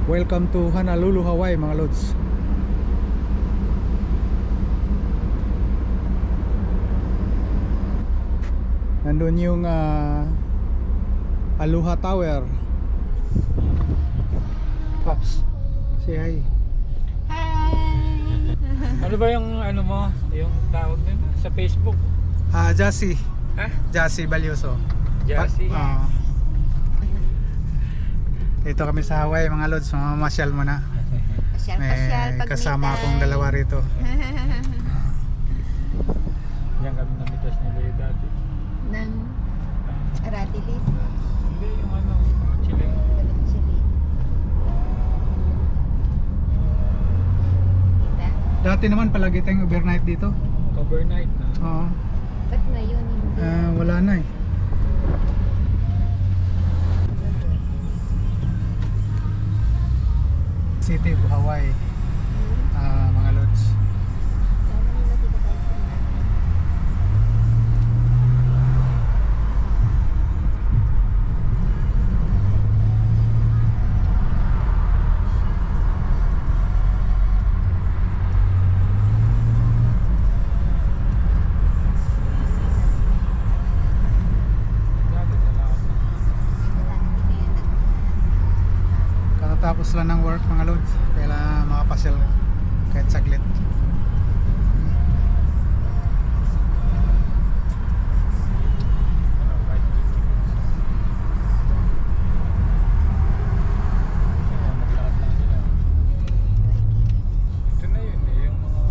Welcome to Honolulu, Hawaii mga lods. Nandun yung Aloha Tower. Pops, say hi. Hi! Ano ba yung ano mo? Yung tawag nila sa Facebook? Jassy. Ha? Jassy Balyoso. Jassy? Dito kami sa Hawaii mga lods. Mamamasyal muna. Pasyal-pasyal May pag kasama may akong dalawa rito. Yan kami namitas nila yung dati. ng Aratilis. Hindi yung ano, Chile. Dapat chili. Diba? Dati naman palagi tayong overnight dito. Overnight na. Oo. Ba't ngayon hindi? Wala na eh. City of Hawaii, mga lods. Sana nila dito tayo sa mga. Dati nalakad na. Wala, hindi yun nag- Katatapos lang ng work mga lods. Kaya makapasyal kahit saglit. Ano, white chickens. Kaya naglakad lang sila. Ito na yun eh, yung mga...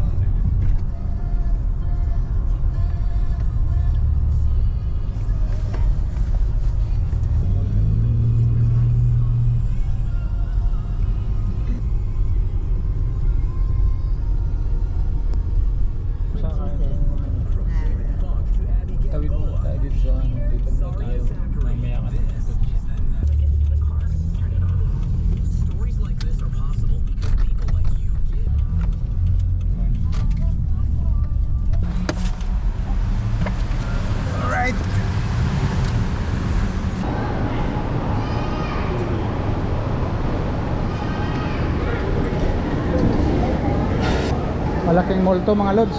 Saan kayo? Tawid muna tayo dito sa ano, dito muna tayo. Mamaya ka naman doon. Alright. Malaking mall to mga lods.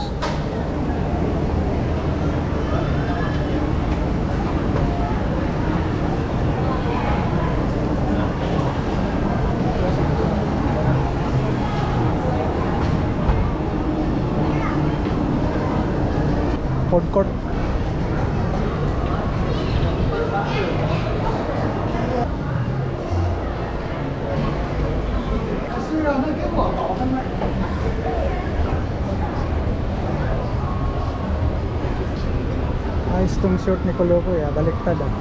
Food court. Ayos tong short ni Koloko ya, baliktad ah.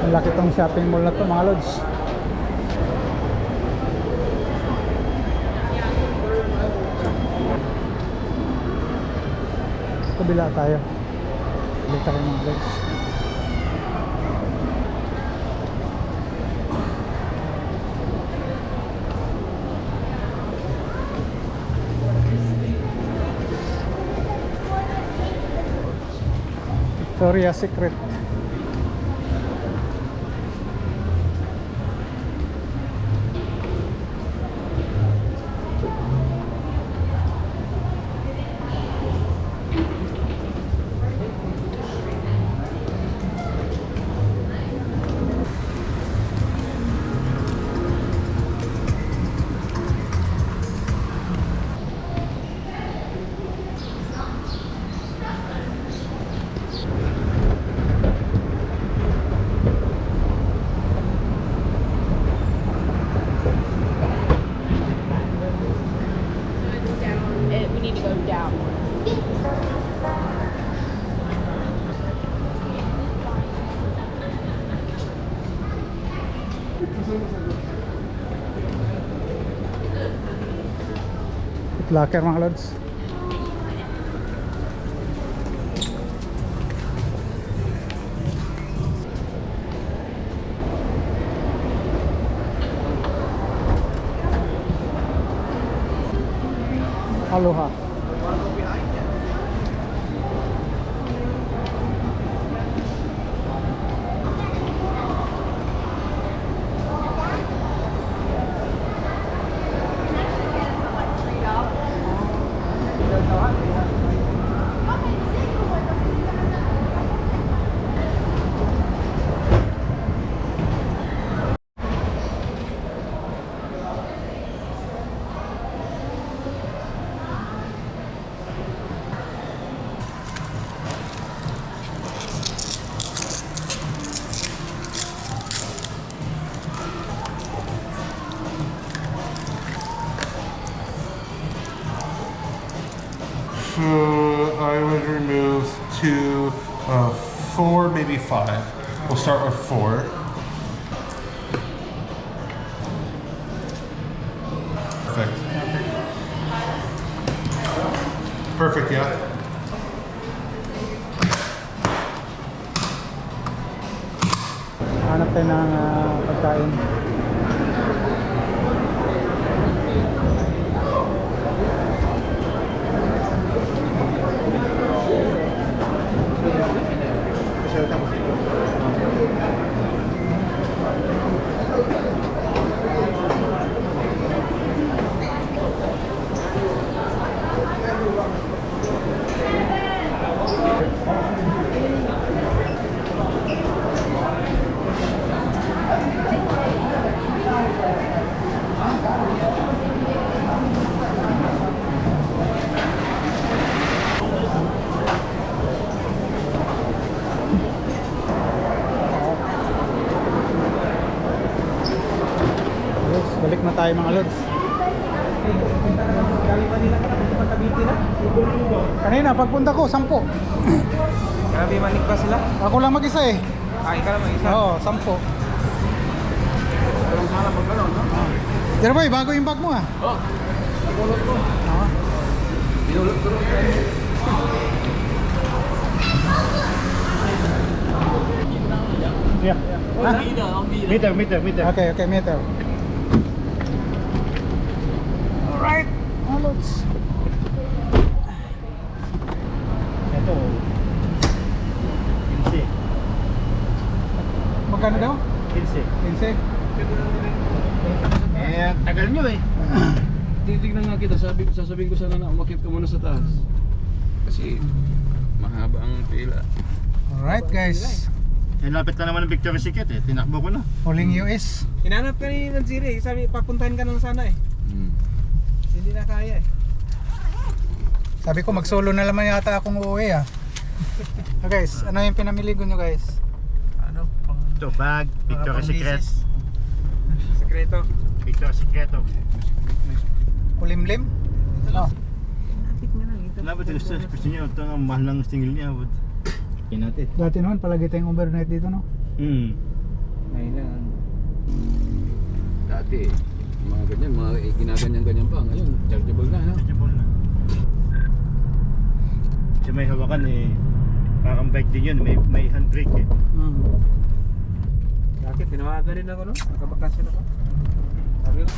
Malaki tong shopping mall na to mga lods. Kabila tayo. Kabila tayo mga lods. Victoria's Secret. We need to go down. Locker mga lods. Aloha. So I would remove 2, 4, maybe 5. We'll start with 4. Perfect. Perfect, yeah. Hanap tayo ng pagkain. Lods, balik na tayo mga lods. Kanina pagpunta ko 10. Grabe, manik ba sila? Ako lang mag-isa eh. Ay, ka lang mag-isa. Oo, 10. Pero sana magkaroon, no? Pero boy, bago yung bag mo ah. Oh, napulot ko. Oo. Pinulot ko rin. Yeah. Ang gila, ang gila. Meter. Okay, okay, meter. Alright, mga lods. Ito. 15. Magkano daw? 15. 15? Eh, tagal nyo eh. Titignan nga kita, sasabihin ko sana na umakit ka muna sa taas. Kasi mahaba ang pila. Alright guys, Eh, lapit na naman ng Victoria's Secret eh. Tinakbo ko na. huling US. Hinanap ka ni Nanziri, sabi papuntahin ka lang sana eh. Hindi na kaya eh. Sabi ko mag-solo na naman yata akong uuwi ah. So guys, ano yung pinamili ko nyo guys? Ano? Pang Ito, bag, Victoria's Secret. sekreto. Victoria's Secret. Kulimlim? Oh. Lapit nga lang ito. Labot gusto niyo ito ang mahal ng single niya. Yan natin. Dati naman palagi tayong overnight dito no? Ngayon lang. Dati, mga ganyan, mga ginaganyan-ganyan pa. Ngayon, chargeable na, no? Chargeable na. Kasi may hawakan eh. Parang bike din yun, may handbrake eh. Bakit? Tinawagan rin ako no? Nakabakasyon ako. Sabi ko.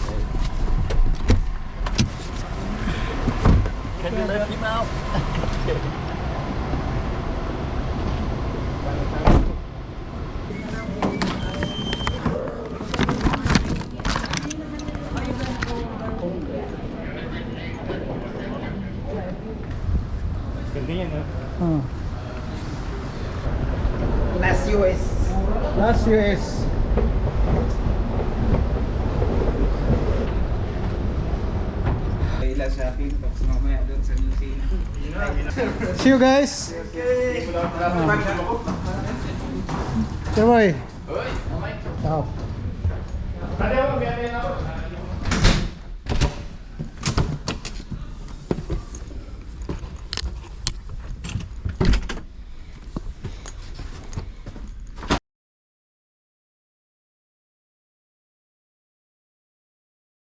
Can you let him out? Ganda yan ha. Oh. Last US. Last US. Ila shopping, tapos mamaya doon sa New Zealand. See you guys. Sir boy. Ciao. Tadi ako, biyarin ako.